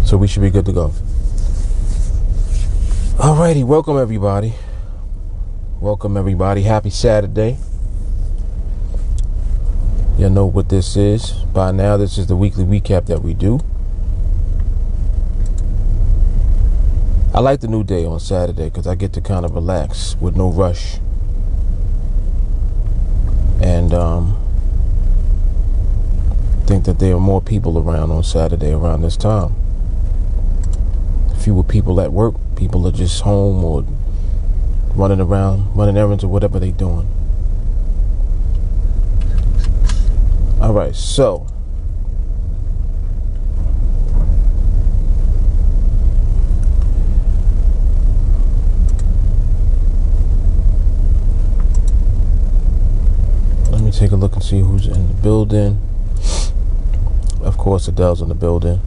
So we should be good to go. Alrighty, welcome everybody. Welcome everybody. Happy Saturday. You know what this is by now. This is the weekly recap that we do. I like the new day on Saturday because I get to kind of relax with no rush. And think that there are more people around on Saturday around this time. Fewer people at work. People are just home or running around, running errands or whatever they're doing. All right, so let me take a look and see who's in the building. Of course, Adele's in the building.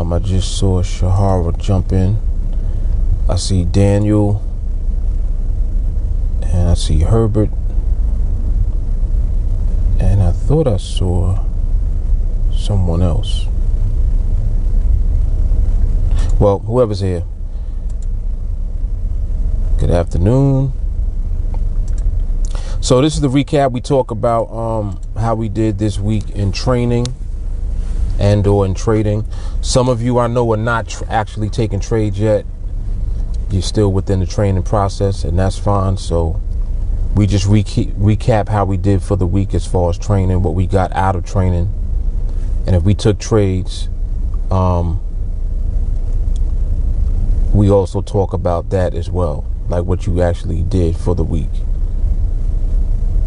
I just saw Shahara jump in. I see Daniel. And I see Herbert. And I thought I saw someone else. Well, whoever's here. Good afternoon. So this is the recap. We talk about how we did this week in training and or in trading. Some of you I know are not actually taking trades yet. You're still within the training process, and that's fine. So we just recap how we did for the week as far as training, what we got out of training, and if we took trades, we also talk about that as well, like what you actually did for the week.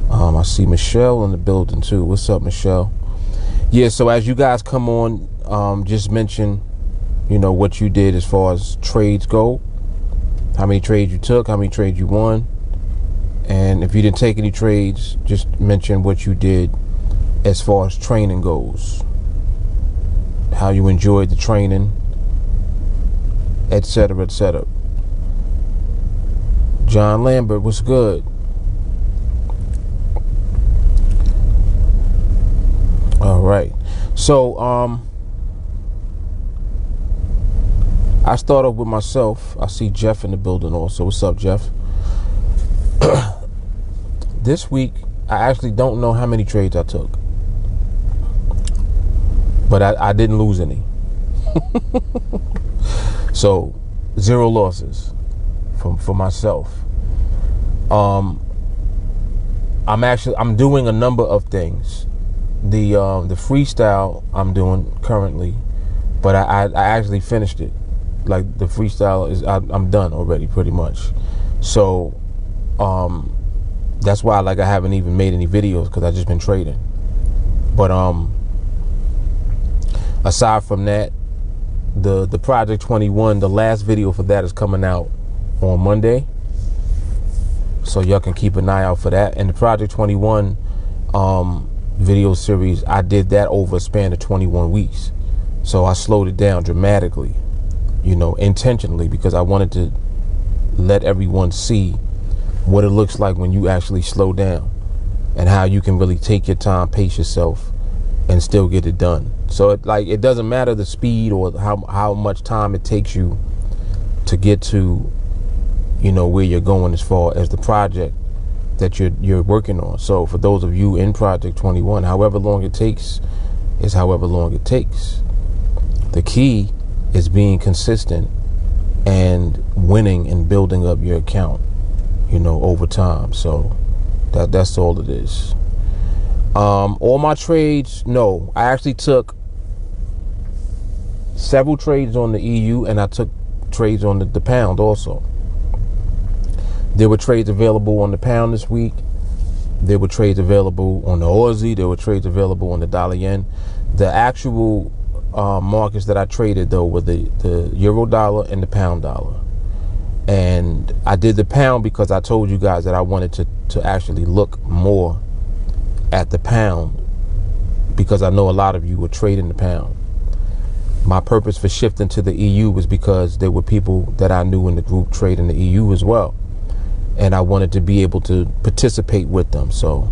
I see Michelle in the building too. What's up, Michelle? Yeah, so as you guys come on, just mention, what you did as far as trades go, how many trades you took, how many trades you won. And if you didn't take any trades, just mention what you did as far as training goes, how you enjoyed the training, etc., etc. John Lambert, what's good? All right. So, I start off with myself. I see Jeff in the building also. What's up, Jeff? This week, I actually don't know how many trades I took. But I didn't lose any. So, 0 losses for myself. I'm doing a number of things. The freestyle I'm doing currently, but I actually finished it. Like the freestyle is I'm done already pretty much. So that's why I haven't even made any videos, because I've just been trading. But aside from that, the Project 21, the last video for that is coming out on Monday. So y'all can keep an eye out for that. And the Project 21 video series, I did that over a span of 21 weeks. So I slowed it down dramatically, intentionally, because I wanted to let everyone see what it looks like when you actually slow down and how you can really take your time, pace yourself, and still get it done. So it doesn't matter the speed or how much time it takes you to get to, where you're going as far as the project that you're working on. So for those of you in Project 21, however long it takes is however long it takes. The key is being consistent and winning and building up your account, over time. So that's all it is. All my trades, no, I actually took several trades on the EU, and I took trades on the pound also. There were trades available on the pound this week. There were trades available on the Aussie. There were trades available on the dollar yen. The actual markets that I traded, though, were the euro dollar and the pound dollar. And I did the pound because I told you guys that I wanted to actually look more at the pound, because I know a lot of you were trading the pound. My purpose for shifting to the EU was because there were people that I knew in the group trading the EU as well. And I wanted to be able to participate with them. So,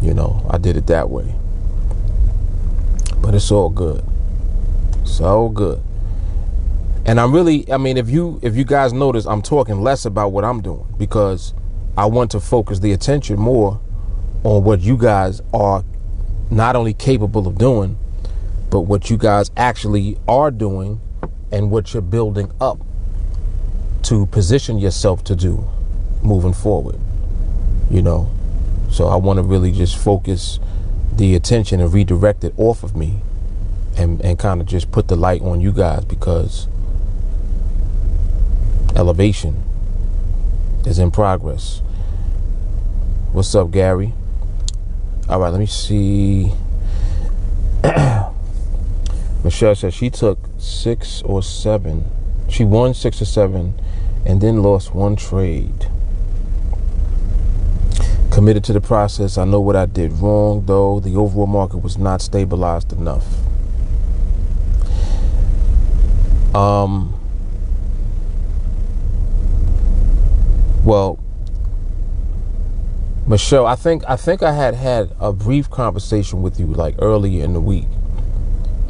I did it that way. But it's all good. So good. And I'm really, I mean, if you guys notice, I'm talking less about what I'm doing because I want to focus the attention more on what you guys are not only capable of doing, but what you guys actually are doing and what you're building up to position yourself to do moving forward, you know. So I want to really just focus the attention and redirect it off of me and kind of just put the light on you guys, because elevation is in progress. What's up, Gary? All right, let me see. Michelle says she took 6 or 7. She won 6 or 7 and then lost 1 trade. Committed to the process. I know what I did wrong, though. The overall market was not stabilized enough. Well, Michelle, I think I had a brief conversation with you like earlier in the week,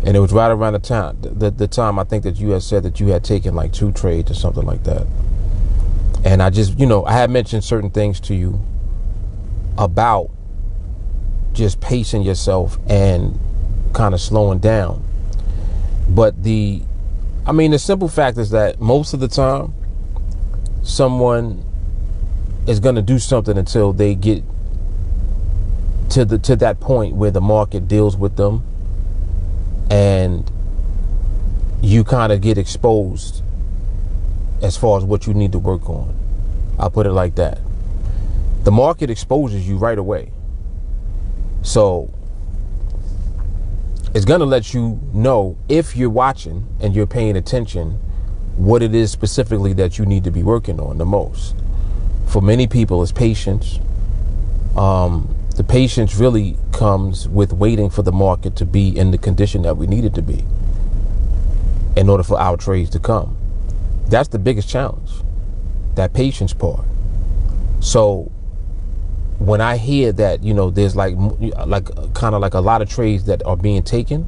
and it was right around the time I think that you had said that you had taken like 2 trades or something like that. And I just, you know, I had mentioned certain things to you about just pacing yourself and kind of slowing down. But the simple fact is that most of the time someone is going to do something until they get to that point where the market deals with them and you kind of get exposed as far as what you need to work on. I'll put it like that. The market exposes you right away. So it's going to let you know, if you're watching and you're paying attention, what it is specifically that you need to be working on the most. For many people, it's patience. The patience really comes with waiting for the market to be in the condition that we need it to be in order for our trades to come. That's the biggest challenge, that patience part. So when I hear that, you know, there's like kind of like a lot of trades that are being taken,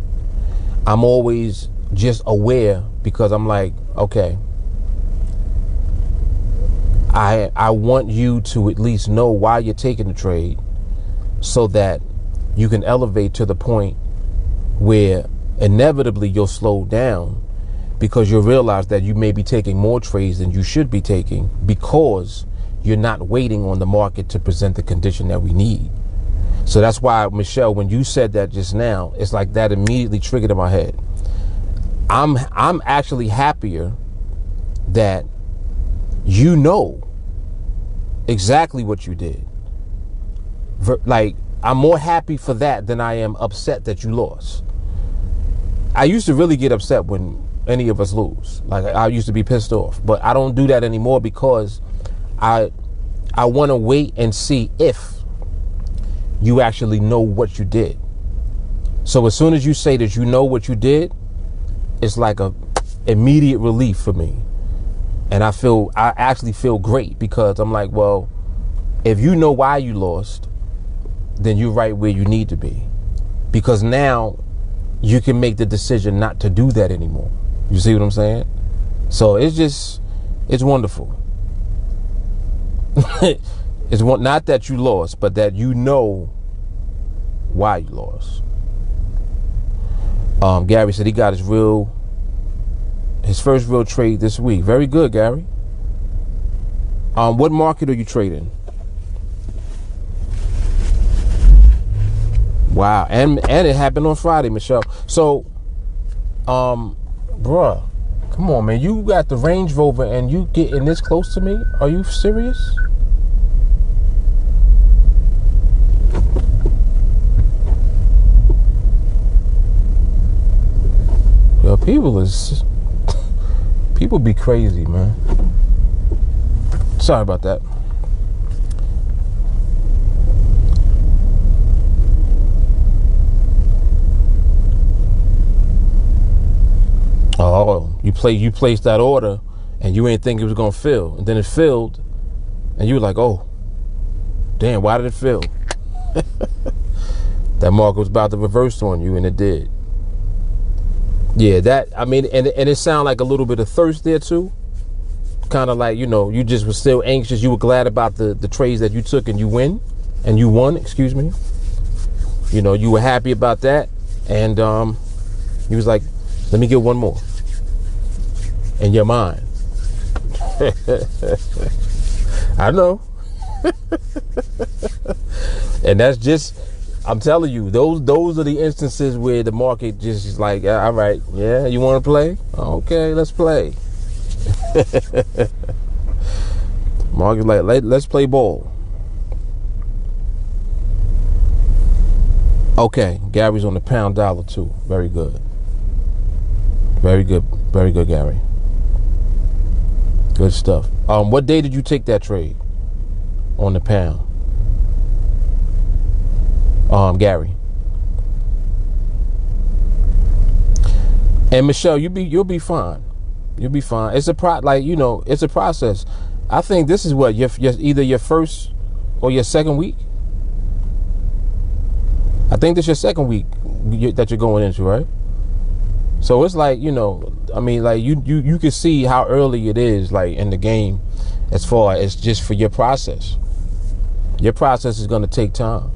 I'm always just aware, because I'm like, okay, I want you to at least know why you're taking the trade, so that you can elevate to the point where inevitably you'll slow down, because you'll realize that you may be taking more trades than you should be taking because you're not waiting on the market to present the condition that we need. So that's why, Michelle, when you said that just now, it's like that immediately triggered in my head. I'm actually happier that you know exactly what you did. Like, I'm more happy for that than I am upset that you lost. I used to really get upset when any of us lose. Like, I used to be pissed off, but I don't do that anymore, because I want to wait and see if you actually know what you did. So as soon as you say that you know what you did, it's like a immediate relief for me. And I actually feel great, because I'm like, well, if you know why you lost, then you're right where you need to be, because now you can make the decision not to do that anymore. You see what I'm saying? So it's wonderful. It's not that you lost, but that you know why you lost. Gary said he got his first real trade this week. Very good, Gary. What market are you trading? Wow, and it happened on Friday, Michelle. So, bruh, come on, man. You got the Range Rover and you getting this close to me? Are you serious? Yo, people be crazy, man. Sorry about that. Oh, you placed that order and you ain't think it was gonna fill, and then it filled, and you were like, oh, damn, why did it fill? That market was about to reverse on you, and it did. Yeah, that, I mean, and it sounded like a little bit of thirst there too. Kind of like, you know, you just were still anxious. You were glad about the trades that you took and you won, excuse me. You know, you were happy about that. And he was like, let me get one more in your mind. I know. And that's just, I'm telling you, those are the instances where the market just is like, all right, yeah, you want to play? Okay, let's play. Market like, let's play ball. Okay, Gary's on the pound dollar too. Very good. Very good. Very good, Gary. Good stuff. What day did you take that trade on the pound? Gary. And Michelle, you'll be fine. You'll be fine. It's it's a process. I think this is what either your first or your second week. I think this is your second week that you're going into, right? So it's like, I mean, like you can see how early it is, like in the game, as far as just for your process. Your process is going to take time.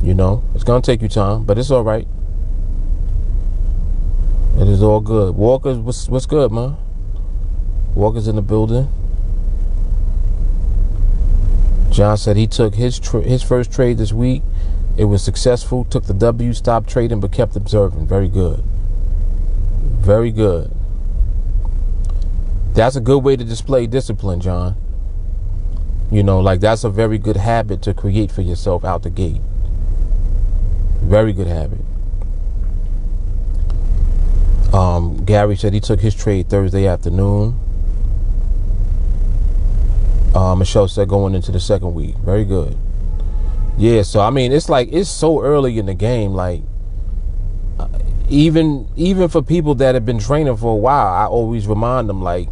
It's going to take you time, but it's all right. It is all good. Walker's, what's good, man? Walker's in the building. John said he took his first trade this week. It was successful. Took the W, stopped trading, but kept observing. Very good. Very good. That's a good way to display discipline, John. Like that's a very good habit to create for yourself out the gate. Very good habit. Gary said he took his trade Thursday afternoon. Michelle said going into the second week. Very good. Yeah, so I mean, it's like it's so early in the game. Like even for people that have been training for a while, I always remind them like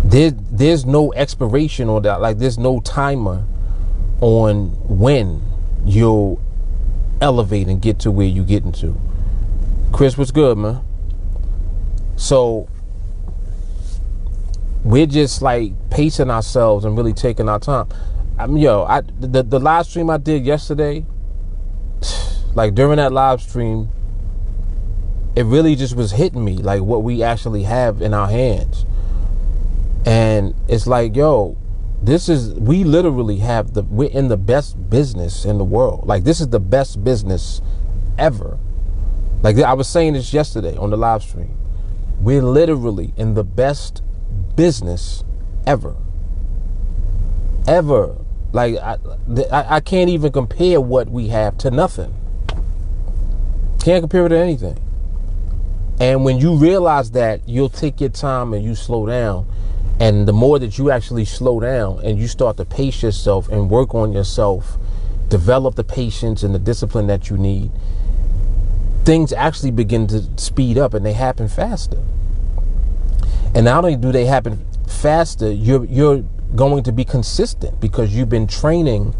there's no expiration on that. Like there's no timer on when you'll elevate and get to where you're getting to. Chris, what's good, man? So we're just like pacing ourselves and really taking our time. I mean, the live stream I did yesterday, like during that live stream, it really just was hitting me like what we actually have in our hands. And it's like, we literally we're in the best business in the world. Like this is the best business ever. Like I was saying this yesterday on the live stream. We're literally in the best business ever. Ever. Like I can't even compare what we have to nothing. Can't compare it to anything. And when you realize that, you'll take your time and you slow down. And the more that you actually slow down and you start to pace yourself and work on yourself, develop the patience and the discipline that you need, things actually begin to speed up and they happen faster. And not only do they happen faster, you're going to be consistent because you've been training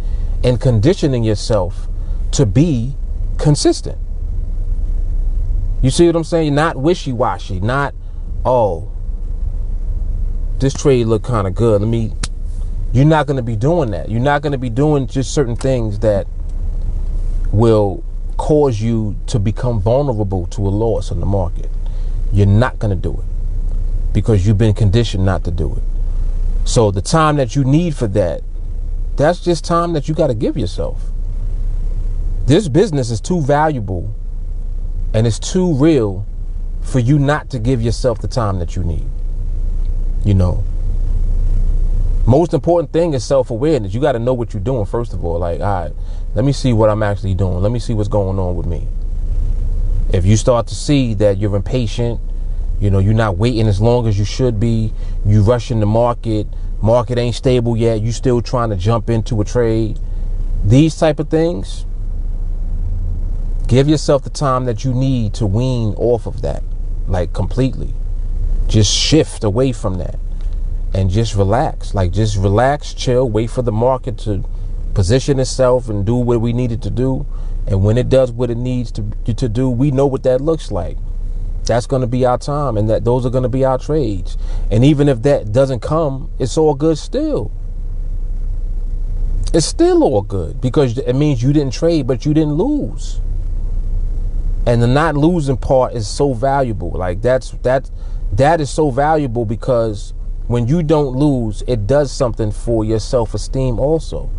and conditioning yourself to be consistent. You see what I'm saying? Not wishy-washy, not, this trade look kind of good. You're not going to be doing that. You're not going to be doing just certain things that will cause you to become vulnerable to a loss in the market. You're not going to do it because you've been conditioned not to do it. So the time that you need for that, that's just time that you got to give yourself. This business is too valuable and it's too real for you not to give yourself the time that you need. Most important thing is self-awareness. You got to know what you're doing, first of all. Like, all right, let me see what I'm actually doing. Let me see what's going on with me. If you start to see that you're impatient, you're not waiting as long as you should be, you rushing the market ain't stable yet, you still trying to jump into a trade, these type of things, give yourself the time that you need to wean off of that, like completely. Just shift away from that and just relax. Like just relax, chill, wait for the market to position itself and do what we needed to do. And when it does what it needs to do, we know what that looks like. That's going to be our time, and those are going to be our trades. And even if that doesn't come, it's all good still. It's still all good, because it means you didn't trade, but you didn't lose. And the not losing part is so valuable. Like that is so valuable, because when you don't lose, it does something for your self-esteem also.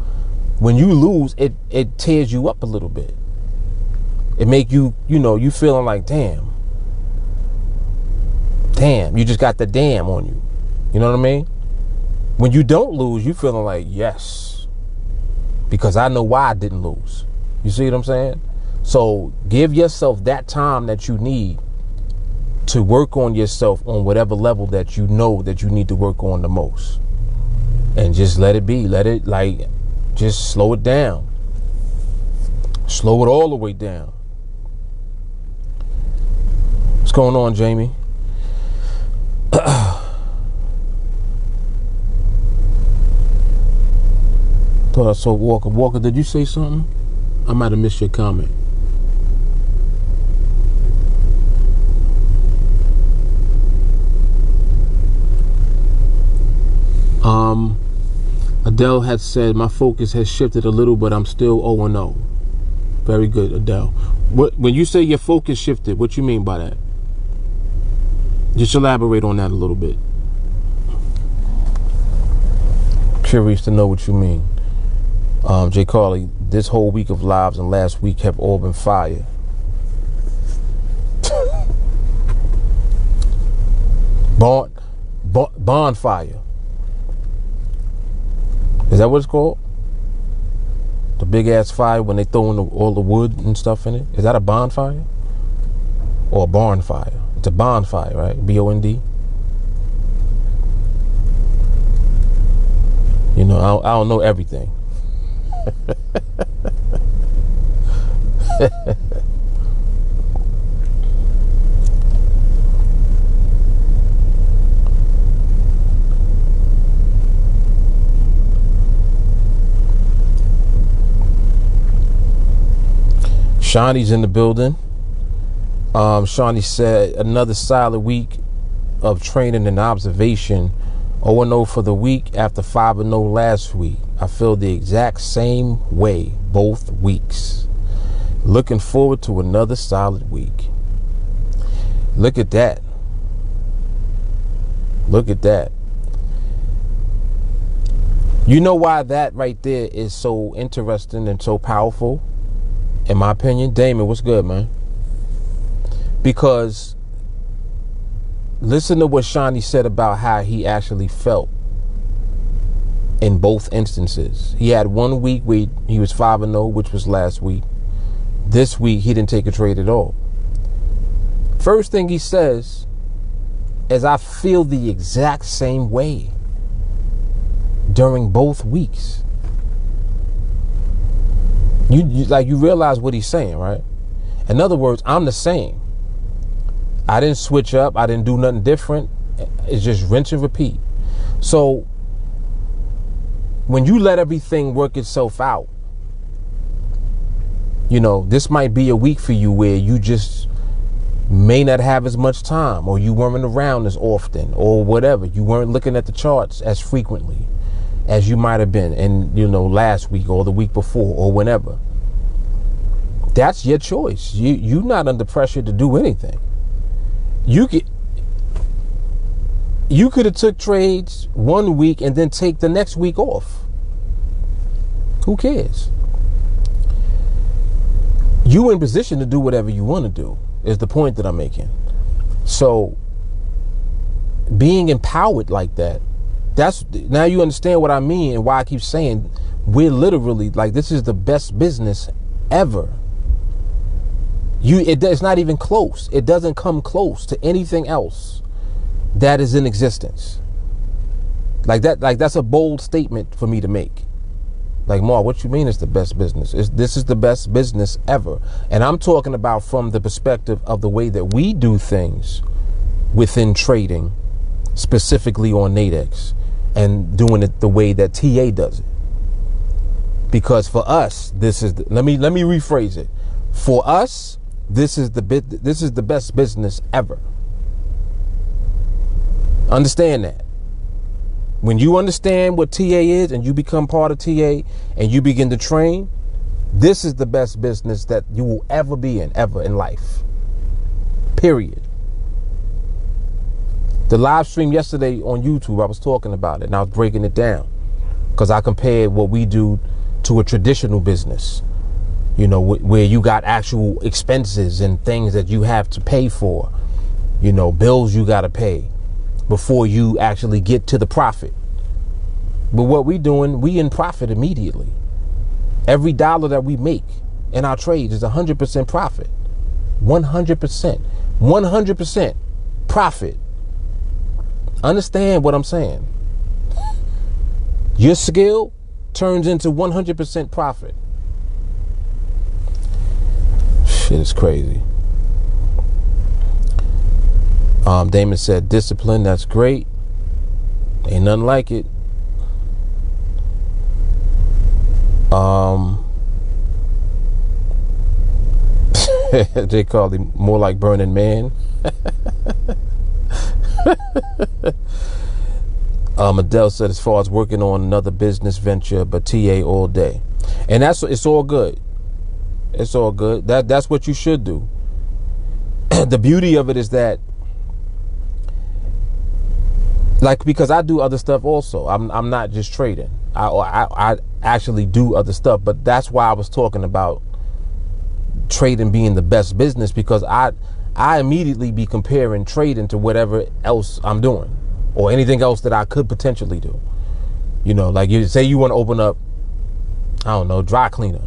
When you lose, it tears you up a little bit. It make you feeling like, damn, you just got the damn on you. You know what I mean? When you don't lose, you feeling like, yes, because I know why I didn't lose. You see what I'm saying? So give yourself that time that you need to work on yourself on whatever level that you know that you need to work on the most. And just let it be. Just slow it down. Slow it all the way down. What's going on, Jamie? Thought I saw Walker. Walker, did you say something? I might have missed your comment. Adele had said, my focus has shifted a little, but I'm still 0-0. Very good, Adele. When you say your focus shifted, what you mean by that? Just elaborate on that a little bit. Curious to know what you mean. Jay Carly, this whole week of lives and last week have all been fire. Bonfire. Is that what it's called? The big ass fire when they throw in all the wood and stuff in it? Is that a bonfire? Or a barn fire? It's a bonfire, right? B-O-N-D. You know, I don't know everything. Shawnee's in the building. Shawnee said, another solid week of training and observation. 0-0 for the week after 5-0 last week. I feel the exact same way both weeks. Looking forward to another solid week. Look at that. Look at that. You know why that right there is so interesting and so powerful? In my opinion, Damon, what's good, man? Because listen to what Shawnee said about how he actually felt in both instances. He had 1 week where he was 5-0, which was last week. This week, he didn't take a trade at all. First thing he says is, I feel the exact same way during both weeks. You realize what he's saying, right? In other words, I'm the same. I didn't switch up. I didn't do nothing different. It's just rinse and repeat. So when you let everything work itself out, you know, this might be a week for you where you just may not have as much time, or you weren't around as often, or whatever. You weren't looking at the charts as frequently as you might have been last week or the week before or whenever. That's your choice. You're not under pressure to do anything. You could have took trades 1 week and then take the next week off. Who cares? You in position to do whatever you want to do is the point that I'm making. So being empowered like that, now you understand what I mean and why I keep saying we're literally like, this is the best business ever. It's not even close. It doesn't come close to anything else that is in existence. Like that's a bold statement for me to make. Like, Mar, what you mean it's the best business? This is the best business ever. And I'm talking about from the perspective of the way that we do things within trading, specifically on NADEX, and doing it the way that TA does it. You know what I'm saying? So, Because for us, this is let me rephrase it. For us, this is the best business ever. Understand that. When you understand what TA is and you become part of TA and you begin to train, this is the best business that you will ever be in, ever in life. Period. The live stream yesterday on YouTube, I was talking about it and I was breaking it down because I compared what we do to a traditional business, you know, where you got actual expenses and things that you have to pay for, you know, bills you got to pay before you actually get to the profit. But what we doing, we in profit immediately. Every dollar that we make in our trades is 100% profit. 100%. 100% profit. Understand what I'm saying? Your skill turns into 100% profit. Shit is crazy. Damon said, discipline, that's great. Ain't nothing like it. They call him more like Burning Man. Adele said, as far as working on another business venture, but TA all day. And it's all good. It's all good. That's what you should do. The beauty of it is that, like, because I do other stuff also. I'm not just trading. I actually do other stuff. But that's why I was talking about trading being the best business, because I immediately be comparing trading to whatever else I'm doing or anything else that I could potentially do. You know, like you say you want to open up, I don't know, dry cleaner,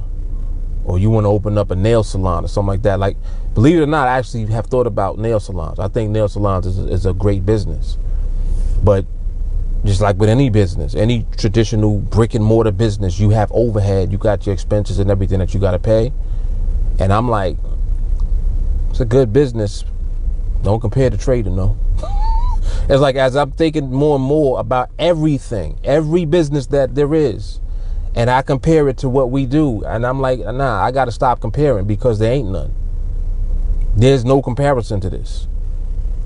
or you want to open up a nail salon or something like that. Like, believe it or not, I actually have thought about nail salons. I think nail salons is a great business. But just like with any business, any traditional brick and mortar business, you have overhead, you got your expenses and everything that you got to pay. And I'm like, it's a good business. Don't compare to trading, though. It's like, as I'm thinking more and more about everything, every business that there is, and I compare it to what we do, and I'm like, nah, I got to stop comparing, because there ain't none. There's no comparison to this.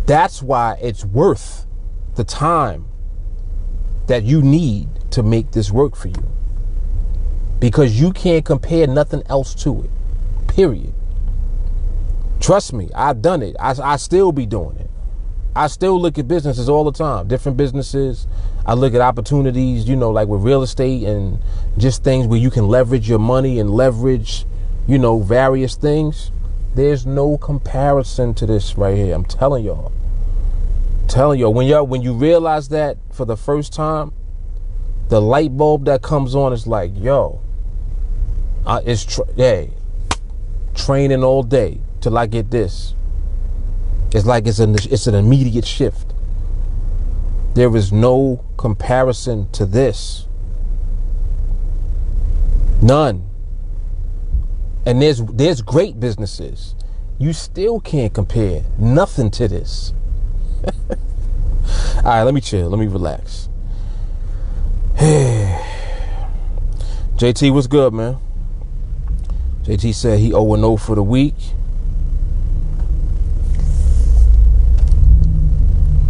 That's why it's worth the time that you need to make this work for you, because you can't compare nothing else to it. Period. Trust me, I've done it. I still be doing it. I still look at businesses all the time, different businesses. I look at opportunities, you know, like with real estate and just things where you can leverage your money and leverage, you know, various things. There's no comparison to this right here. I'm telling y'all. When you realize that for the first time, the light bulb that comes on is like, yo, training all day till I get this. It's like it's an immediate shift. There is no comparison to this. None. And there's great businesses. You still can't compare nothing to this. All right, let me chill. Let me relax. JT, what's good, man? JT said he 0-0 for the week.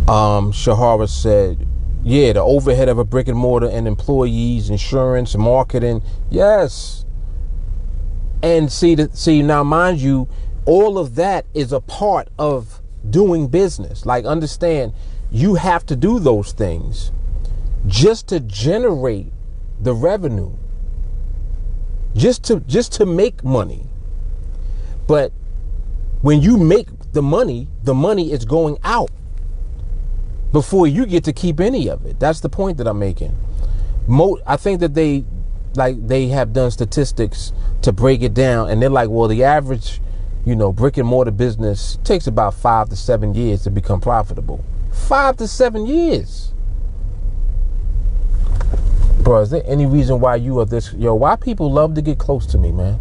Shahara said, yeah, the overhead of a brick and mortar and employees, insurance, marketing. Yes. And see, now, mind you, all of that is a part of doing business. Like, understand, you have to do those things just to generate the revenue, just to make money. But when you make the money is going out before you get to keep any of it. That's the point that I'm making. I think that they have done statistics to break it down, and they're like, well, the average, you know, brick and mortar business takes about 5 to 7 years to become profitable. 5 to 7 years. Bro, is there any reason why you are this? Yo, why people love to get close to me, man?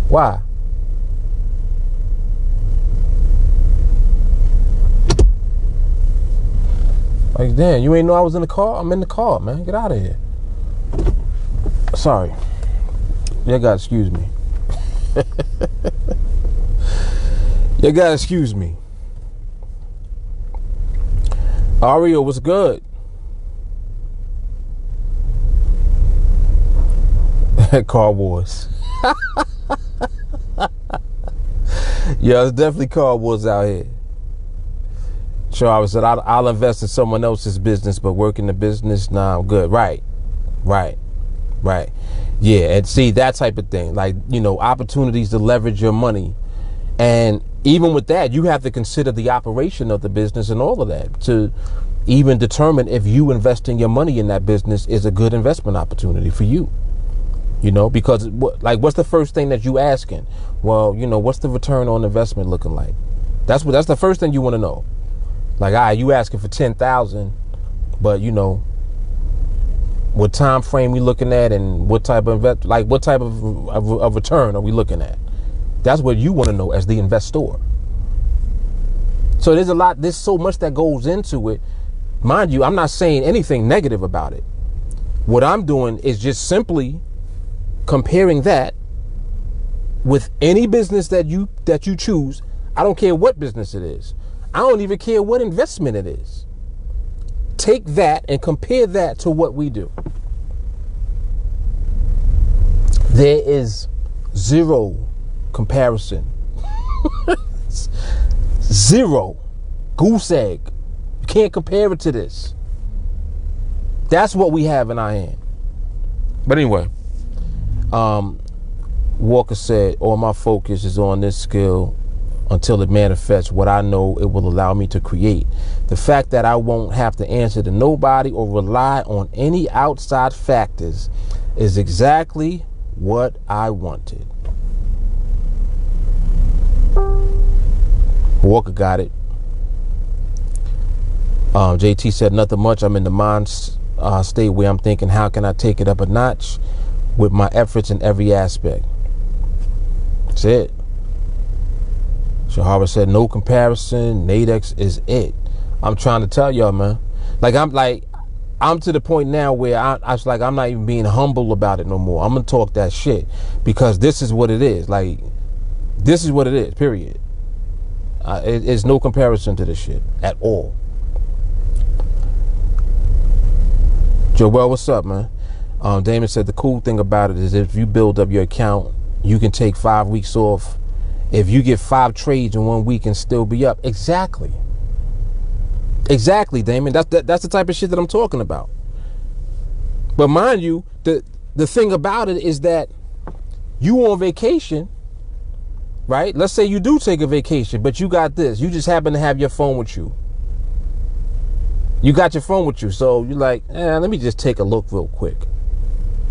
Why? Like, damn, you ain't know I was in the car? I'm in the car, man. Get out of here. Sorry. You gotta excuse me. You gotta excuse me. Ario, what's good? Car wars. Yeah, it's definitely car wars out here. Charles said, I'll invest in someone else's business, but work in the business, nah, I'm good. Right. Yeah, and see, that type of thing. Like, you know, opportunities to leverage your money. And even with that, you have to consider the operation of the business and all of that to even determine if you investing your money in that business is a good investment opportunity for you. You know, because what's the first thing that you asking? Well, you know, what's the return on investment looking like? That's the first thing you want to know. Like, you asking for 10,000, but you know, what time frame we looking at and what type of return are we looking at? That's what you want to know as the investor. So there's so much that goes into it. Mind you, I'm not saying anything negative about it. What I'm doing is just simply comparing that with any business that you choose. I don't care what business it is. I don't even care what investment it is. Take that and compare that to what we do. There is zero comparison. Zero. Goose egg. You can't compare it to this. That's what we have in our hand. But anyway, Walker said, all my focus is on this skill until it manifests what I know it will allow me to create. The fact that I won't have to answer to nobody or rely on any outside factors is exactly what I wanted. Walker got it. JT said, nothing much. I'm in the mind state where I'm thinking, how can I take it up a notch with my efforts in every aspect? That's it. Shahara said, no comparison. NADEX is it. I'm trying to tell y'all, man. I'm to the point now where I'm not even being humble about it no more. I'm gonna talk that shit because this is what it is. Like, this is what it is. Period. It's no comparison to this shit at all. Joel, what's up, man? Damon said the cool thing about it is if you build up your account, you can take 5 weeks off. If you get 5 trades in 1 week and still be up. Exactly, Damon. That's the type of shit that I'm talking about. But mind you, the thing about it is that you on vacation, right? Let's say you do take a vacation, but you got this. You just happen to have your phone with you. You got your phone with you, so you're like, let me just take a look real quick.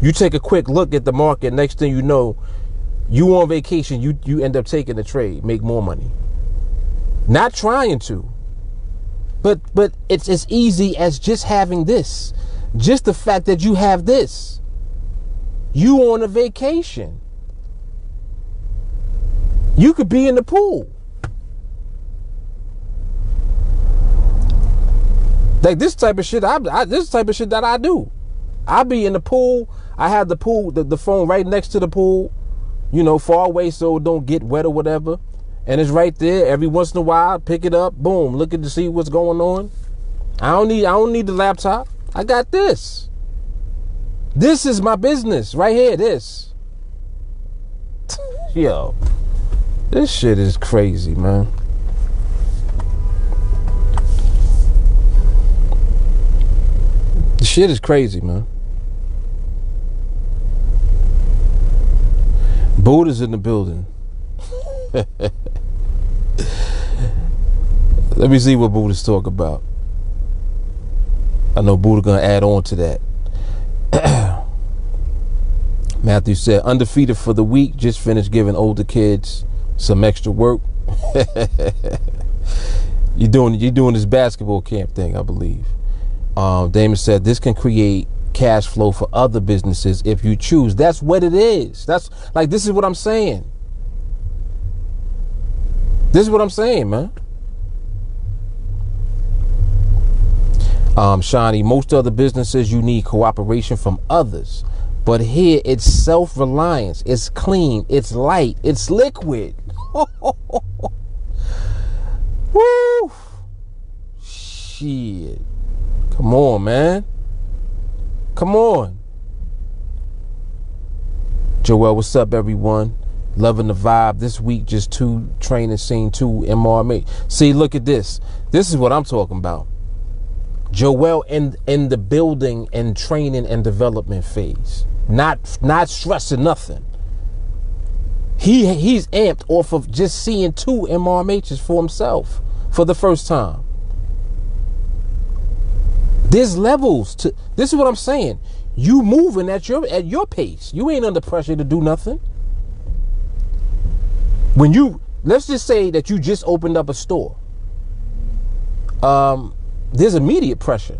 You take a quick look at the market. Next thing you know, you on vacation, you end up taking the trade, make more money. Not trying to, but it's as easy as just having this. Just the fact that you have this. You on a vacation. You could be in the pool. Like this type of shit, this type of shit that I do. I be in the pool. I have the pool, the phone right next to the pool. You know, far away so it don't get wet or whatever. And it's right there. Every once in a while, pick it up, boom, look at to see what's going on. I don't need the laptop. I got this. This is my business right here. This. Yo, this shit is crazy, man. This shit is crazy, man. Buddha's in the building. Let me see what Buddha's talk about. I know Buddha gonna add on to that. Matthew said, undefeated for the week, just finished giving older kids some extra work. You're doing this basketball camp thing, I believe. Damon said, this can create cash flow for other businesses if you choose. That's what it is. That's like, this is what I'm saying. This is what I'm saying, man. Shawnee, most other businesses, you need cooperation from others. But here it's self-reliance. It's clean. It's light. It's liquid. Woo! Shit. Come on, man. Come on. Joel, what's up, everyone? Loving the vibe. This week, just 2 training scene, 2 MRMA. See, look at this. This is what I'm talking about. Joel in the building and training and development phase. Not stressing nothing. He's amped off of just seeing 2 MRMHs for himself for the first time. There's levels to this is what I'm saying. You moving at your pace. You ain't under pressure to do nothing. When let's just say that you just opened up a store. There's immediate pressure.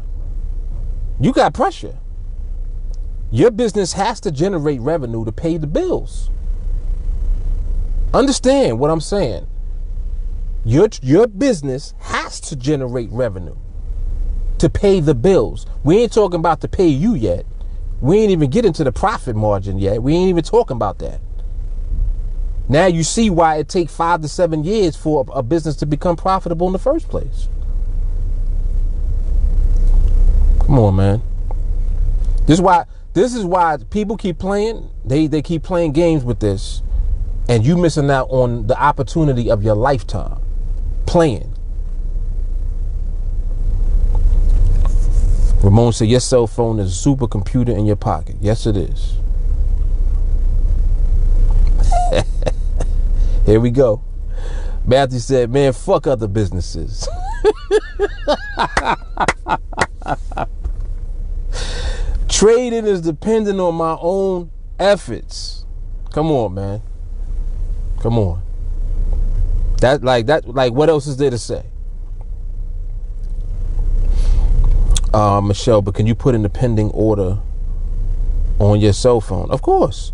You got pressure. Your business has to generate revenue to pay the bills. Understand what I'm saying? Your business has to generate revenue to pay the bills. We ain't talking about to pay you yet. We ain't even getting to the profit margin yet. We ain't even talking about that. Now you see why it takes 5 to 7 years for a business to become profitable in the first place. Come on, man. This is why people keep playing. They keep playing games with this, and you missing out on the opportunity of your lifetime playing. Ramon said, your cell phone is a supercomputer in your pocket. Yes, it is. Here we go. Matthew said, man, fuck other businesses. Trading is dependent on my own efforts. Come on, man. Come on. Like what else is there to say? Michelle, but can you put in the pending order on your cell phone? Of course.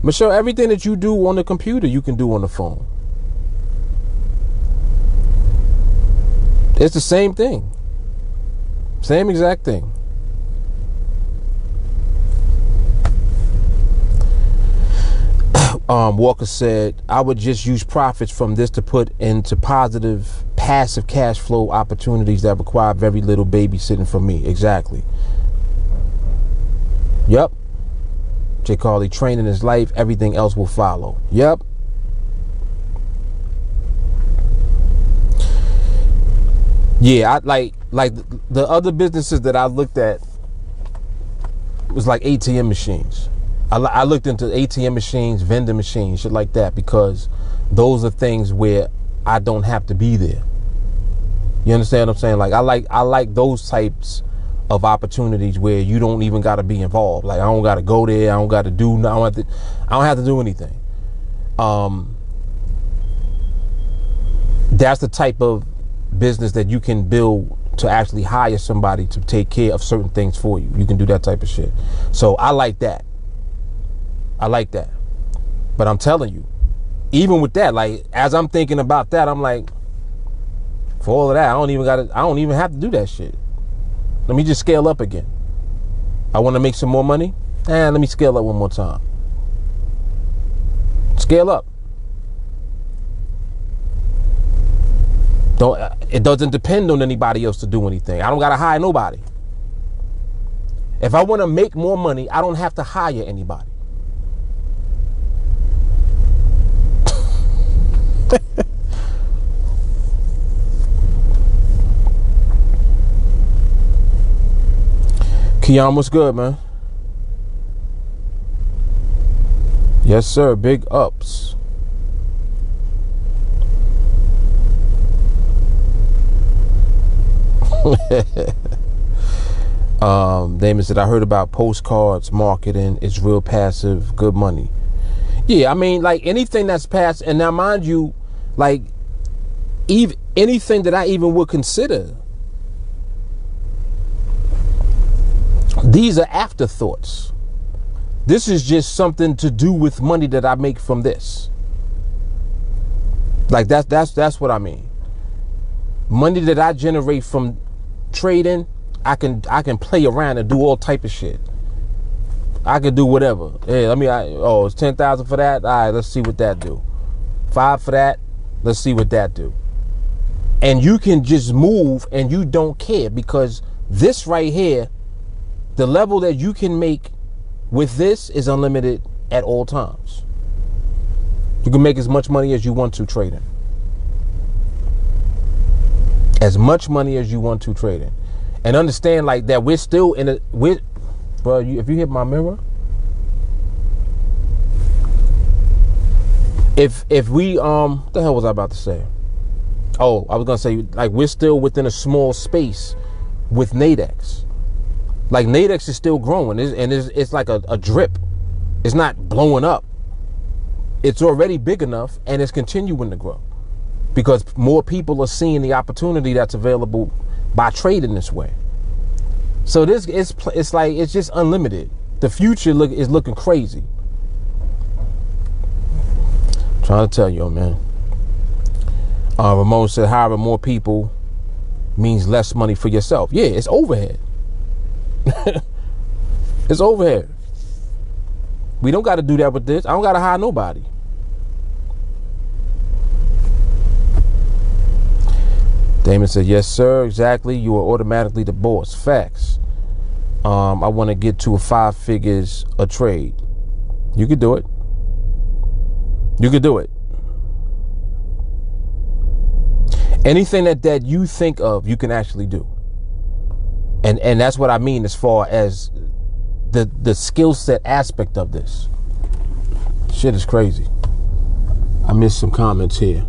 Michelle, everything that you do on the computer, you can do on the phone. It's the same thing. Same exact thing. Walker said, I would just use profits from this to put into positive passive cash flow opportunities that require very little babysitting from me. Exactly. Yep. J. Carly, training is life. Everything else will follow. Yep. Yeah, I like the other businesses that I looked at was like ATM machines. I looked into ATM machines, vending machines, shit like that, because those are things where I don't have to be there. You understand what I'm saying? Like I like those types of opportunities where you don't even got to be involved. Like I don't got to go there. I don't got to do. I don't have to do anything. That's the type of business that you can build to actually hire somebody to take care of certain things for you. You can do that type of shit. So I like that. I like that. But I'm telling you, even with that, like as I'm thinking about that, I'm like, for all of that, I don't even have to do that shit. Let me just scale up again. I want to make some more money. Let me scale up one more time. Scale up. It doesn't depend on anybody else to do anything. I don't got to hire nobody. If I want to make more money, I don't have to hire anybody. Keon, what's good, man? Yes, sir. Big ups. Damon said, I heard about postcards marketing. It's real passive, good money. Yeah, I mean, like anything that's passive. And now, mind you, like even anything that I even would consider, these are afterthoughts. This is just something to do with money that I make from this. Like that's what I mean. Money that I generate from trading, I can play around and do all type of shit. I could do whatever. Hey, it's 10,000 for that. All right, let's see what that do. 5 for that. Let's see what that do. And you can just move and you don't care, because this right here, the level that you can make with this is unlimited at all times. You can make as much money as you want to trading. As much money as you want to trading. And understand like that we're still in a, bro, if you hit my mirror, if we, what the hell was I about to say? Oh, I was going to say, like, we're still within a small space with NADEX. Like, NADEX is still growing, it's like a drip. It's not blowing up. It's already big enough, and it's continuing to grow because more people are seeing the opportunity that's available by trading this way. So it's like, it's just unlimited. The future is looking crazy. I'm trying to tell you, man. Ramon said hiring more people means less money for yourself. Yeah, it's overhead. It's overhead. We don't got to do that with this. I don't got to hire nobody. Damon said, yes, sir, exactly. You are automatically the boss. Facts. I want to get to 5 figures a trade. You could do it. You could do it. Anything that you think of, you can actually do. And that's what I mean as far as the skill set aspect of this. Shit is crazy. I missed some comments here.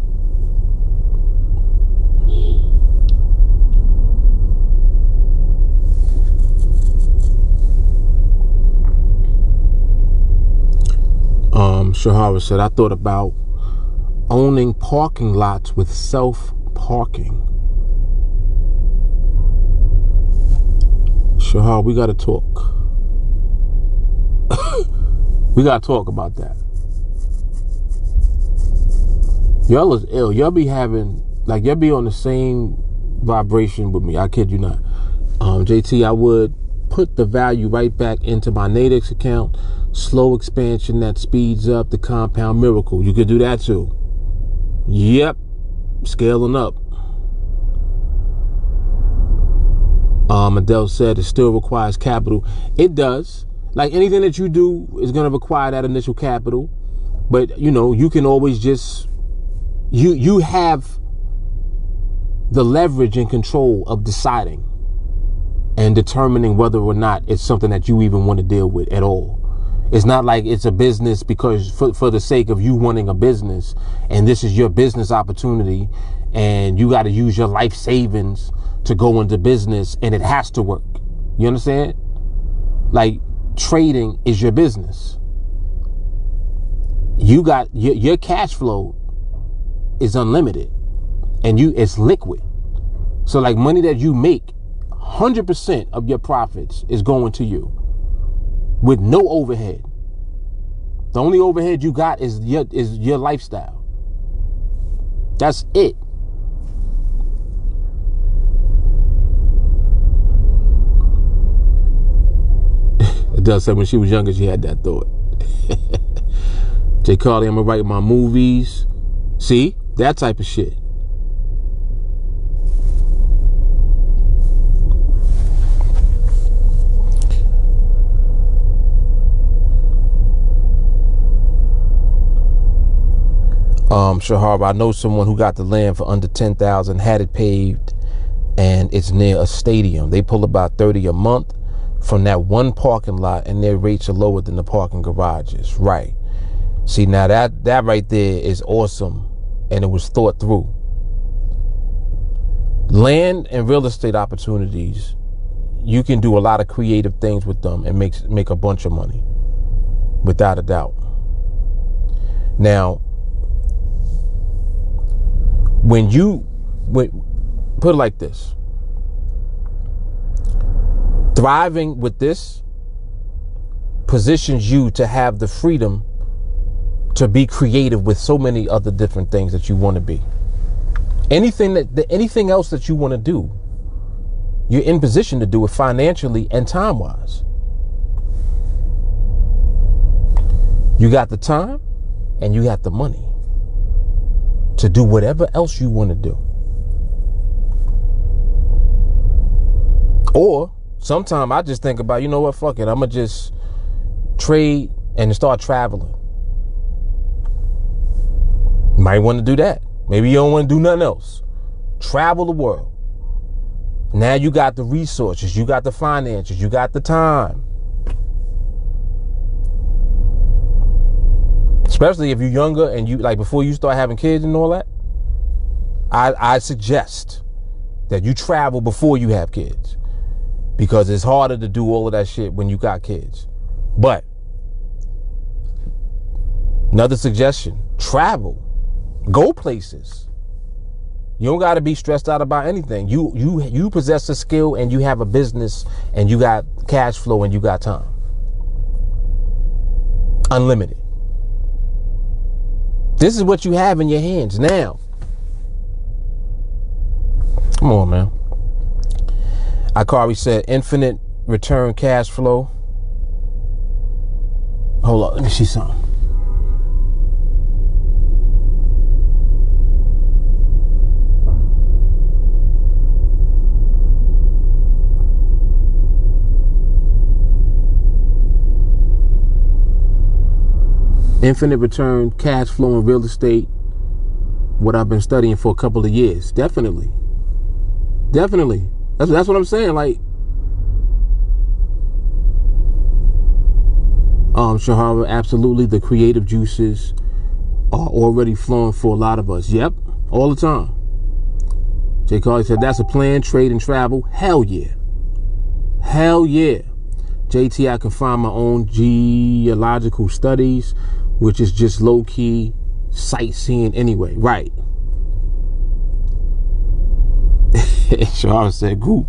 Shahara said, I thought about owning parking lots with self-parking. Shahar, we got to talk. We got to talk about that. Y'all is ill. Y'all be having, like, y'all be on the same vibration with me. I kid you not. JT, I would put the value right back into my NADEX account. Slow expansion that speeds up the compound miracle. You could do that too. Yep. Scaling up. Adele said it still requires capital. It does. Like anything that you do is going to require that initial capital. But, you know, you can always just, you have the leverage and control of deciding and determining whether or not it's something that you even want to deal with at all. It's not like it's a business because for the sake of you wanting a business and this is your business opportunity and you got to use your life savings to go into business and it has to work. You understand? Like trading is your business. You got your cash flow is unlimited and it's liquid. So like money that you make, 100% of your profits is going to you with no overhead. The only overhead you got is your lifestyle. That's it. It does say when she was younger, she had that thought. Jay Carly, I'm gonna write my movies. See? That type of shit. Shahar, I know someone who got the land for under 10,000, had it paved, and it's near a stadium. They pull about 30 a month from that one parking lot, and their rates are lower than the parking garages. Right. See, now that right there is awesome, and it was thought through. Land and real estate opportunities, you can do a lot of creative things with them and make a bunch of money, without a doubt. Now, when put it like this, thriving with this positions you to have the freedom to be creative with so many other different things that you want to be. Anything else that you want to do, you're in position to do it financially and time-wise. You got the time and you got the money to do whatever else you want to do. Or sometimes I just think about, you know what, fuck it, I'm going to just trade and start traveling. Might want to do that. Maybe you don't want to do nothing else. Travel the world. Now you got the resources, you got the finances, you got the time. Especially if you're younger and you, like, before you start having kids and all that, I suggest that you travel before you have kids, because it's harder to do all of that shit when you got kids. But another suggestion, travel, go places. You don't got to be stressed out about anything. You possess a skill and you have a business and you got cash flow and you got time. Unlimited. This is what you have in your hands now. Come on, man. Akari said infinite return cash flow. Hold on, let me see something. Infinite return cash flow in real estate. What I've been studying for a couple of years. Definitely. That's what I'm saying. Like, Shahara, absolutely. The creative juices are already flowing for a lot of us. Yep, all the time. Jay Carly said that's a plan, trade and travel. Hell yeah. JT, I can find my own geological studies, which is just low-key sightseeing anyway. Right. Shahara said group.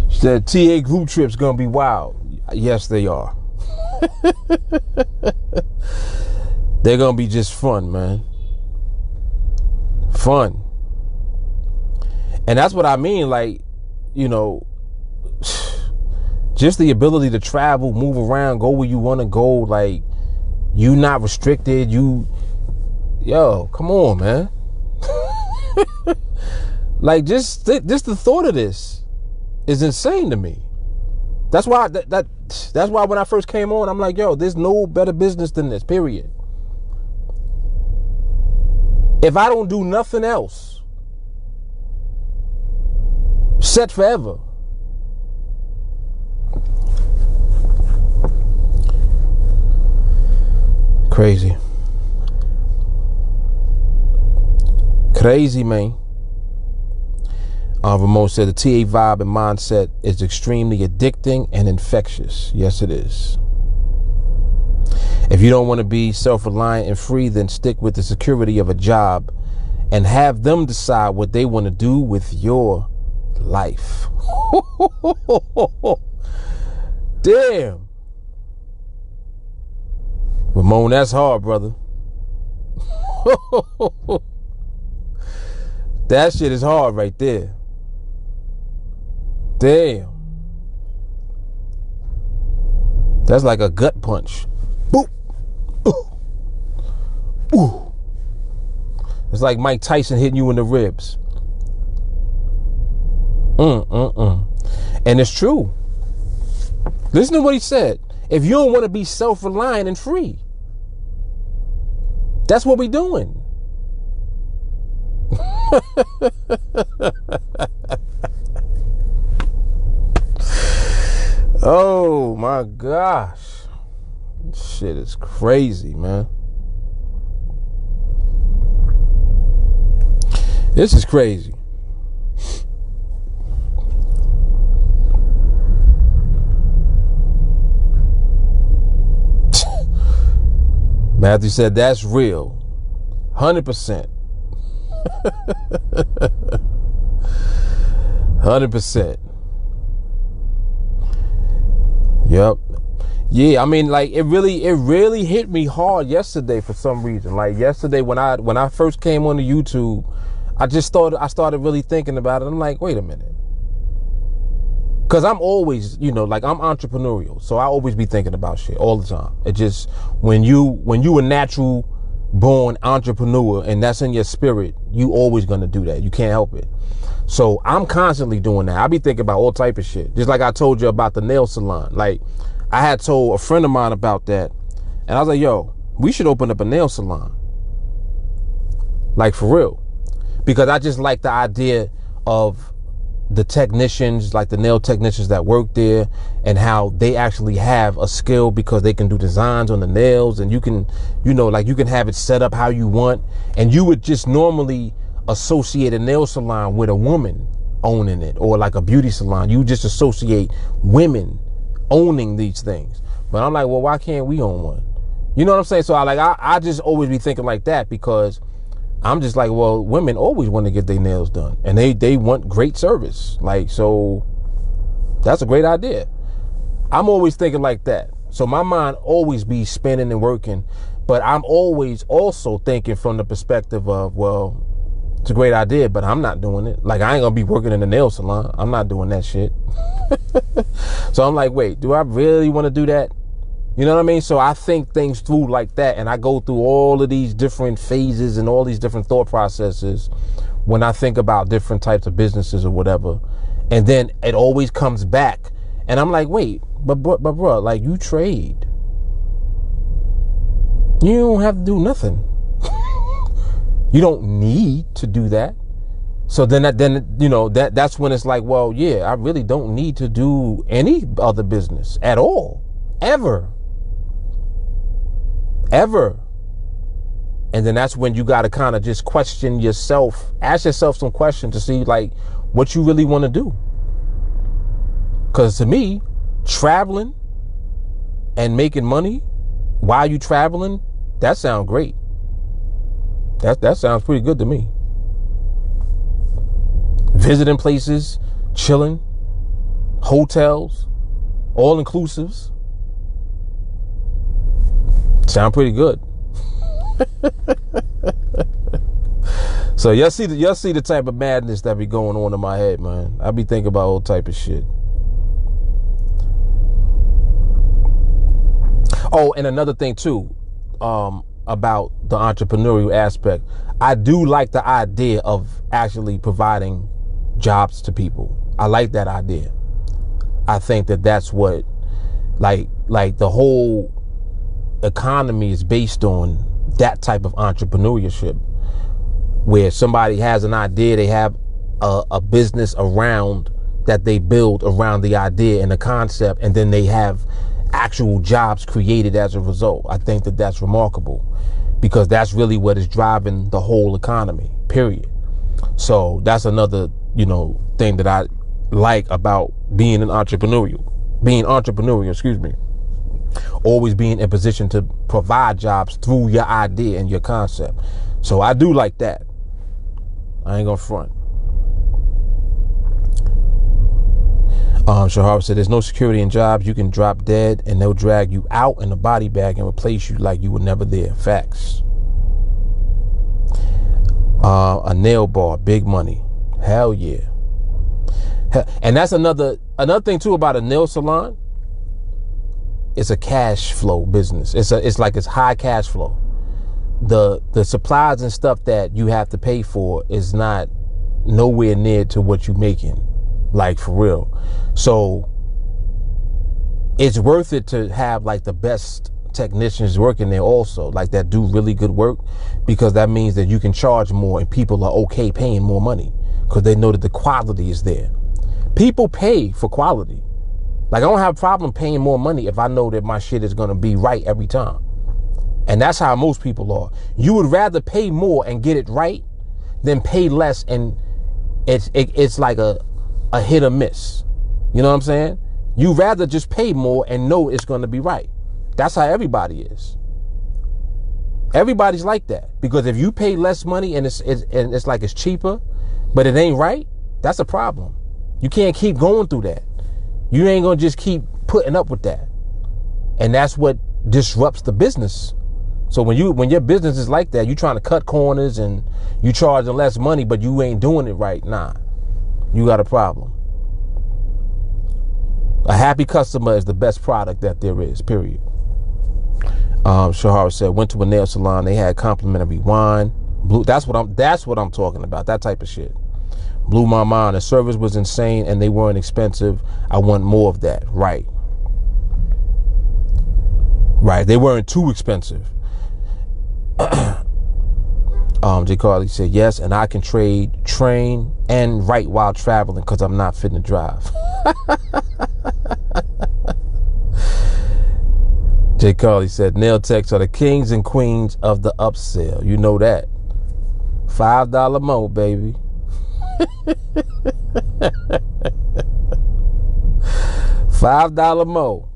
She said TA group trips gonna be wild. Yes, they are. They're gonna be just fun, man. Fun. And that's what I mean, like, you know, just the ability to travel, move around, go where you want to go. Like, you not restricted. Yo, come on, man. Like, just the thought of this is insane to me. That's why that's why when I first came on, I'm like, yo, there's no better business than this, period. If I don't do nothing else, set forever. Crazy, man. Ramon said the TA vibe and mindset is extremely addicting and infectious. Yes, it is. If you don't want to be self-reliant and free, then stick with the security of a job and have them decide what they want to do with your life. Damn. Ramon, that's hard, brother. That shit is hard right there. Damn. That's like a gut punch. Boop. Ooh. Ooh. It's like Mike Tyson hitting you in the ribs. And it's true. Listen to what he said. If you don't want to be self-reliant and free, that's what we doing. Oh my gosh. Shit is crazy, man. This is crazy. Matthew said that's real. 100%. 100%. Yep. Yeah, I mean, like, it really hit me hard yesterday for some reason. Like, yesterday when I first came on the YouTube, I started really thinking about it. I'm like, wait a minute. Cause I'm always, like I'm entrepreneurial. So I always be thinking about shit all the time. It just, when you a natural born entrepreneur and that's in your spirit, you always gonna do that. You can't help it. So I'm constantly doing that. I be thinking about all type of shit. Just like I told you about the nail salon. Like I had told a friend of mine about that. And I was like, yo, we should open up a nail salon. Like for real. Because I just like the idea of the technicians, like the nail technicians that work there, and how they actually have a skill because they can do designs on the nails, and you can, like you can have it set up how you want. And you would just normally associate a nail salon with a woman owning it, or like a beauty salon. You just associate women owning these things. But I'm like, well, why can't we own one? You know what I'm saying? So I just always be thinking like that, because I'm just like, well, women always want to get their nails done, and they want great service. Like, so that's a great idea. I'm always thinking like that. So my mind always be spinning and working, but I'm always also thinking from the perspective of, well, it's a great idea, but I'm not doing it. Like, I ain't gonna be working in the nail salon. I'm not doing that shit. So I'm like, wait, do I really want to do that? You know what I mean? So I think things through like that, and I go through all of these different phases and all these different thought processes when I think about different types of businesses or whatever. And then it always comes back, and I'm like, wait, but bro, like, you trade. You don't have to do nothing. You don't need to do that. So then that's when it's like, well, yeah, I really don't need to do any other business at all, ever. And then that's when you got to kind of just question yourself, ask yourself some questions to see like what you really want to do. Because to me, traveling and making money while you traveling, that sounds great. That sounds pretty good to me. Visiting places, chilling, hotels, all inclusives. Sound pretty good. So y'all see the type of madness that be going on in my head, man. I be thinking about all type of shit. Oh, and another thing too, about the entrepreneurial aspect. I do like the idea of actually providing jobs to people. I like that idea. I think that that's what, like the whole economy is based on that type of entrepreneurship, where somebody has an idea, they have a business around that they build around the idea and the concept, and then they have actual jobs created as a result. I think that that's remarkable, because that's really what is driving the whole economy, period. So that's another, thing that I like about being entrepreneurial, always being in position to provide jobs through your idea and your concept. So I do like that. I ain't gonna front. Shahar said, there's no security in jobs. You can drop dead and they'll drag you out in a body bag and replace you like you were never there. Facts. A nail bar, big money. Hell yeah. And that's another thing too about a nail salon. It's a cash flow business. It's high cash flow. The supplies and stuff that you have to pay for is not nowhere near to what you're making, like for real. So it's worth it to have like the best technicians working there also, like that do really good work, because that means that you can charge more and people are okay paying more money because they know that the quality is there. People pay for quality. Like, I don't have a problem paying more money if I know that my shit is going to be right every time. And that's how most people are. You would rather pay more and get it right than pay less and it's like a hit or miss. You know what I'm saying? You rather just pay more and know it's going to be right. That's how everybody is. Everybody's like that. Because if you pay less money and it's like it's cheaper, but it ain't right, that's a problem. You can't keep going through that. You ain't gonna just keep putting up with that. And that's what disrupts the business. So when your business is like that, you trying to cut corners and you charging less money, but you ain't doing it right. Nah, you got a problem. A happy customer is the best product that there is, period. Shahar said, went to a nail salon. They had complimentary wine. That's what I'm talking about. That type of shit. Blew my mind. The service was insane and they weren't expensive. I want more of that. Right. Right. They weren't too expensive. J. Carly said, yes, and I can trade, train, and write while traveling because I'm not fitting to drive. J. Carly said, nail techs are the kings and queens of the upsell. You know that. $5 more, baby. $5 more.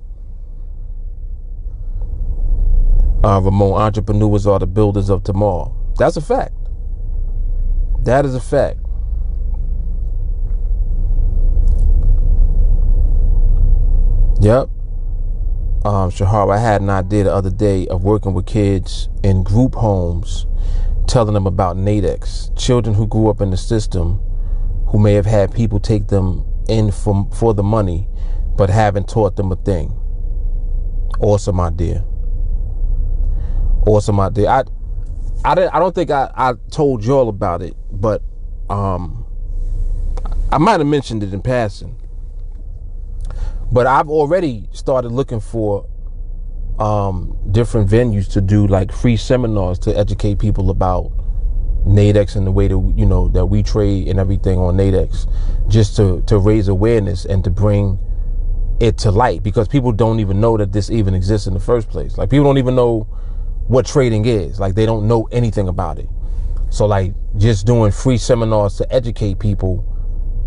Ramon, entrepreneurs are the builders of tomorrow. That's a fact. That is a fact. Yep. Shahar, I had an idea the other day of working with kids in group homes, telling them about NADEX. Children who grew up in the system, who may have had people take them in for the money, but haven't taught them a thing. Awesome idea. Awesome idea. I don't think I told y'all about it, but I might have mentioned it in passing. But I've already started looking for different venues to do like free seminars to educate people about NADEX and the way that, you know, that we trade and everything on NADEX, just to raise awareness and to bring it to light, because people don't even know that this even exists in the first place. Like, people don't even know what trading is. Like, they don't know anything about it. So like, just doing free seminars to educate people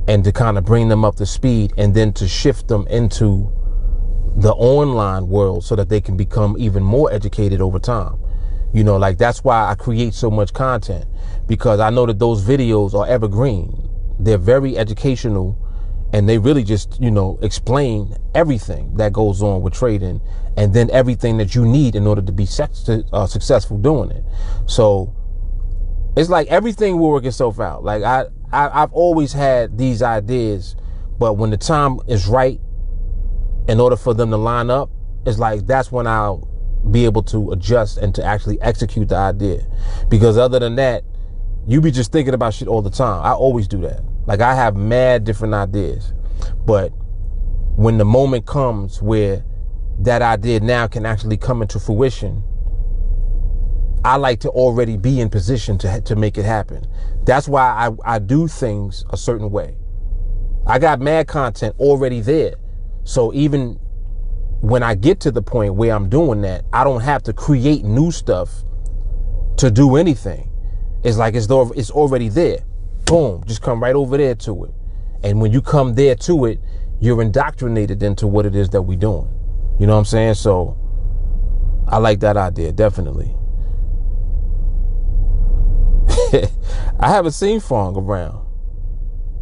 and to kind of bring them up to speed, and then to shift them into the online world so that they can become even more educated over time. You know, like, that's why I create so much content, because I know that those videos are evergreen. They're very educational, and they really just, you know, explain everything that goes on with trading, and then everything that you need in order to be successful doing it. So it's like everything will work itself out. Like, I've always had these ideas, but when the time is right, in order for them to line up, it's like, that's when I'll be able to adjust and to actually execute the idea. Because other than that, you be just thinking about shit all the time. I always do that. Like, I have mad different ideas, but when the moment comes where that idea now can actually come into fruition, I like to already be in position to make it happen. That's why I do things a certain way. I got mad content already there. So even when I get to the point where I'm doing that, I don't have to create new stuff to do anything. It's like it's already there. Boom, just come right over there to it. And when you come there to it, you're indoctrinated into what it is that we're doing. You know what I'm saying? So I like that idea, definitely. I haven't seen Fong around.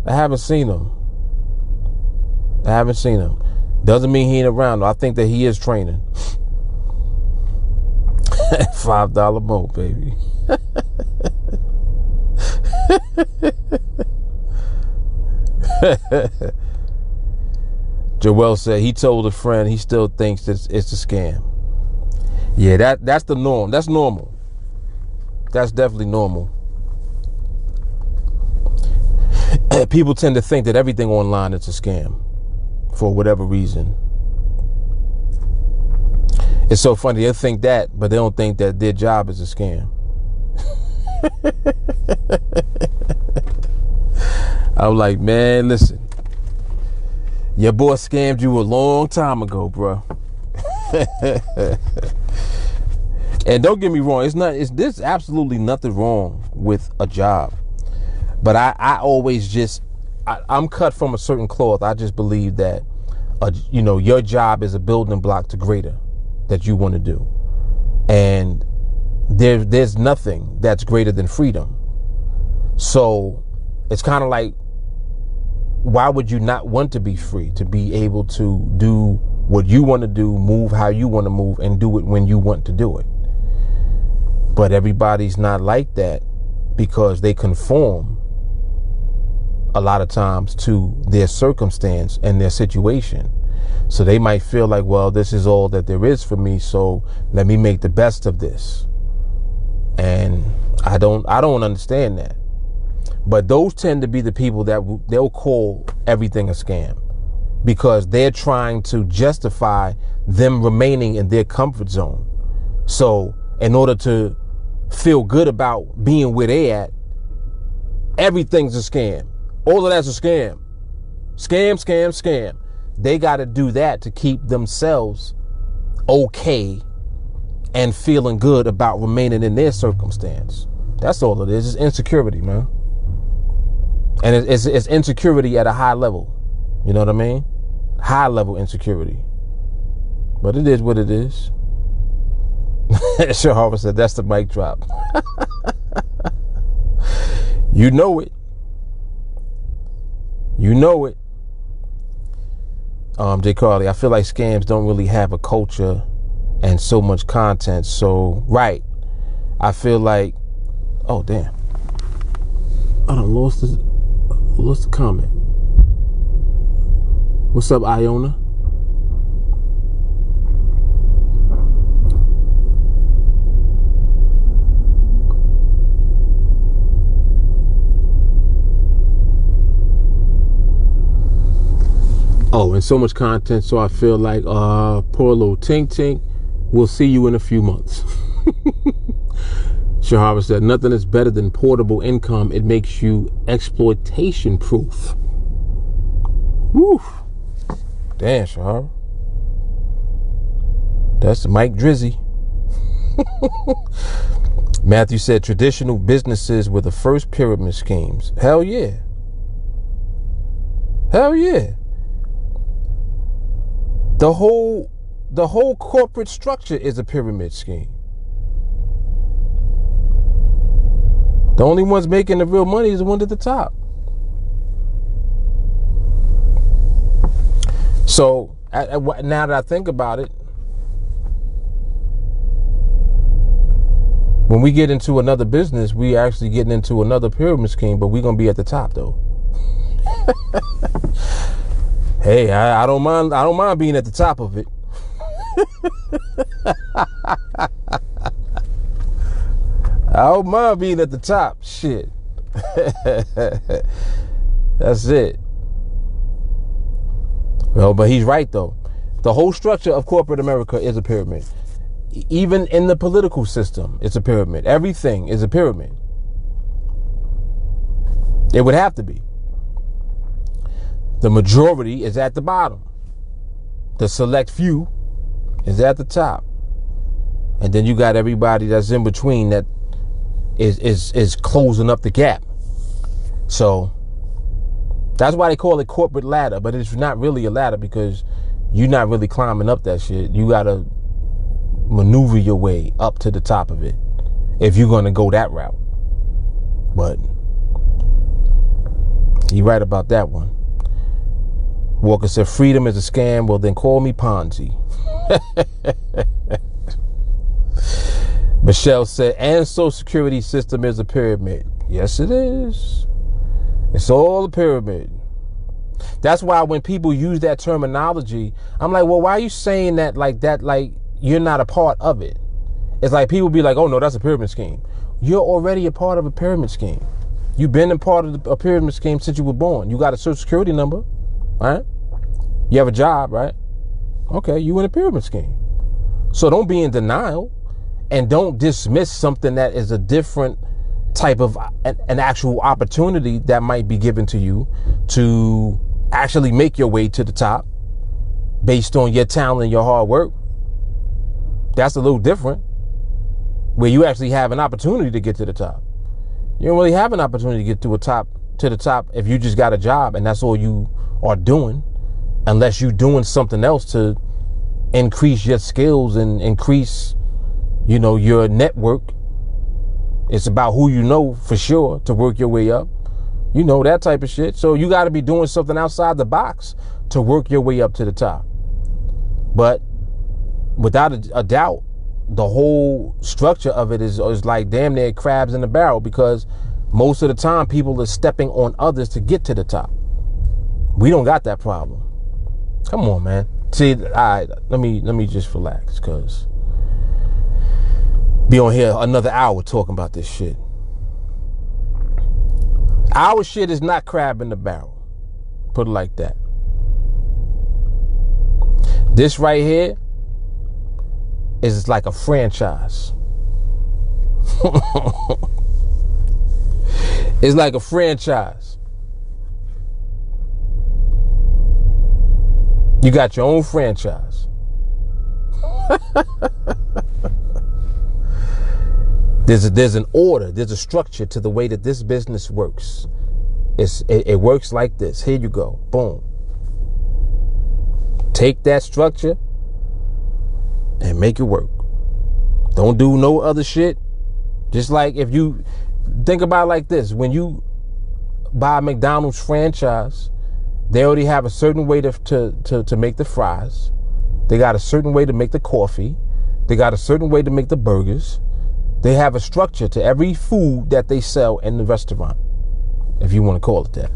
I haven't seen him. Doesn't mean he ain't around, though. I think that he is training. $5 more, baby. Joel said he told a friend he still thinks it's a scam. Yeah, that's the norm. That's normal. That's definitely normal. People tend to think that everything online is a scam for whatever reason. It's so funny. They think that, but they don't think that their job is a scam. I'm like, man, listen. Your boy scammed you a long time ago, bro. And don't get me wrong, there's absolutely nothing wrong with a job. But I always just, I'm cut from a certain cloth. I just believe that, you know, your job is a building block to greater that you want to do. And there's nothing that's greater than freedom. So it's kind of like, why would you not want to be free, to be able to do what you want to do, move how you want to move, and do it when you want to do it? But everybody's not like that, because they conform a lot of times to their circumstance and their situation. So they might feel like, well, this is all that there is for me, so let me make the best of this. And I don't understand that. But those tend to be the people that they'll call everything a scam, because they're trying to justify them remaining in their comfort zone. So in order to feel good about being where they at, everything's a scam. All of that's a scam. Scam. They got to do that to keep themselves okay and feeling good about remaining in their circumstance. That's all it is. It's insecurity, man. And it's insecurity at a high level. You know what I mean? High level insecurity. But it is what it is. Sure, Harvard said that's the mic drop. You know it. You know it. J. Carly, I feel like scams don't really have a culture and so much content. So, right. I feel like, oh, damn. I done lost the comment. What's up, Iona? Oh, and so much content, so I feel like poor little Tink Tink, we'll see you in a few months. Shahara said, nothing is better than portable income. It makes you exploitation proof. Woo. Damn, Shahara. That's the Mike Drizzy. Matthew said, traditional businesses were the first pyramid schemes. Hell yeah. Hell yeah. The whole corporate structure is a pyramid scheme. The only ones making the real money is the ones at the top. So now that I think about it, when we get into another business, we actually getting into another pyramid scheme, but we're gonna be at the top though. Hey, I don't mind being at the top of it. I don't mind being at the top. Shit. That's it. Well, but he's right though. The whole structure of corporate America is a pyramid. Even in the political system, it's a pyramid. Everything is a pyramid. It would have to be. The majority is at the bottom. The select few is at the top. And then you got everybody that's in between that is closing up the gap. So that's why they call it corporate ladder, but it's not really a ladder because you're not really climbing up that shit. You gotta maneuver your way up to the top of it if you're gonna go that route. But you're right about that one. Walker said, freedom is a scam. Well, then call me Ponzi. Michelle said, and Social Security system is a pyramid. Yes, it is. It's all a pyramid. That's why when people use that terminology, I'm like, well, why are you saying that like that? Like you're not a part of it. It's like people be like, oh no, that's a pyramid scheme. You're already a part of a pyramid scheme. You've been a part of a pyramid scheme since you were born. You got a Social Security number. Right? You have a job, right? Okay, you in a pyramid scheme. So don't be in denial and don't dismiss something that is a different type of an actual opportunity that might be given to you to actually make your way to the top based on your talent and your hard work. That's a little different, where you actually have an opportunity to get to the top. You don't really have an opportunity to get to the top if you just got a job and that's all you are doing, unless you're doing something else to increase your skills and increase, your network. It's about who you know for sure to work your way up. That type of shit. So you got to be doing something outside the box to work your way up to the top. But without a doubt, the whole structure of it is like damn near crabs in the barrel, because most of the time people are stepping on others to get to the top. We don't got that problem. Come on, man. See, all right, let me just relax, cause be on here another hour talking about this shit. Our shit is not crab in the barrel. Put it like that. This right here is like a franchise. It's like a franchise. You got your own franchise. There's an order, there's a structure to the way that this business works. It works like this. Here you go. Boom. Take that structure and make it work. Don't do no other shit. Just like if you think about it like this, when you buy a McDonald's franchise, they already have a certain way to make the fries. They got a certain way to make the coffee. They got a certain way to make the burgers. They have a structure to every food that they sell in the restaurant, if you want to call it that.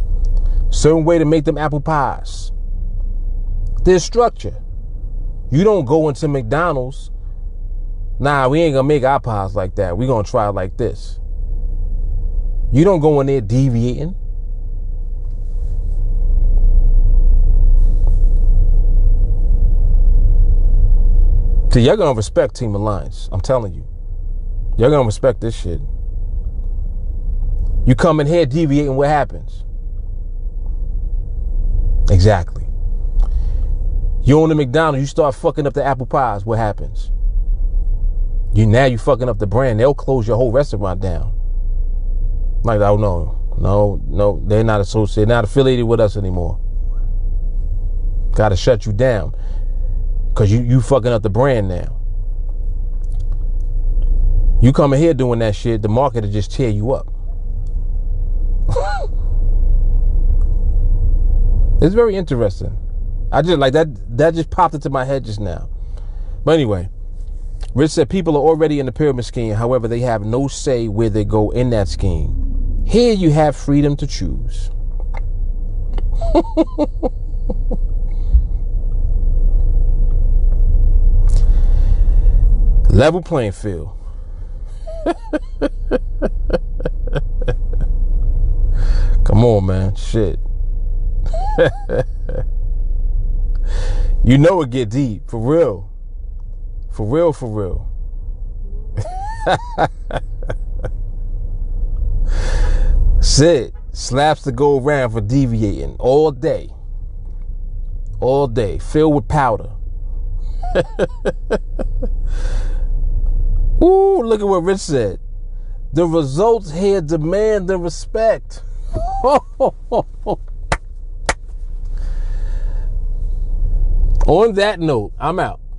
Certain way to make them apple pies. There's structure. You don't go into McDonald's, nah, we ain't gonna make our pies like that. We gonna try it like this. You don't go in there deviating. See, you're gonna respect Team Alliance. I'm telling you. You're gonna respect this shit. You come in here deviating, what happens? Exactly. You own the McDonald's, you start fucking up the apple pies, what happens? Now you fucking up the brand. They'll close your whole restaurant down. Like, oh no, they're not associated, not affiliated with us anymore. Gotta shut you down. Cause you fucking up the brand now. You come in here doing that shit, the market will just tear you up. It's very interesting. I just like that just popped into my head just now. But anyway, Rich said people are already in the pyramid scheme. However, they have no say where they go in that scheme. Here you have freedom to choose. Level playing field. Come on, man. Shit. You know it get deep. For real. For real, for real. Shit. Slaps to go around for deviating all day. All day. Filled with powder. Ooh, look at what Rich said. The results here demand the respect. On that note, I'm out.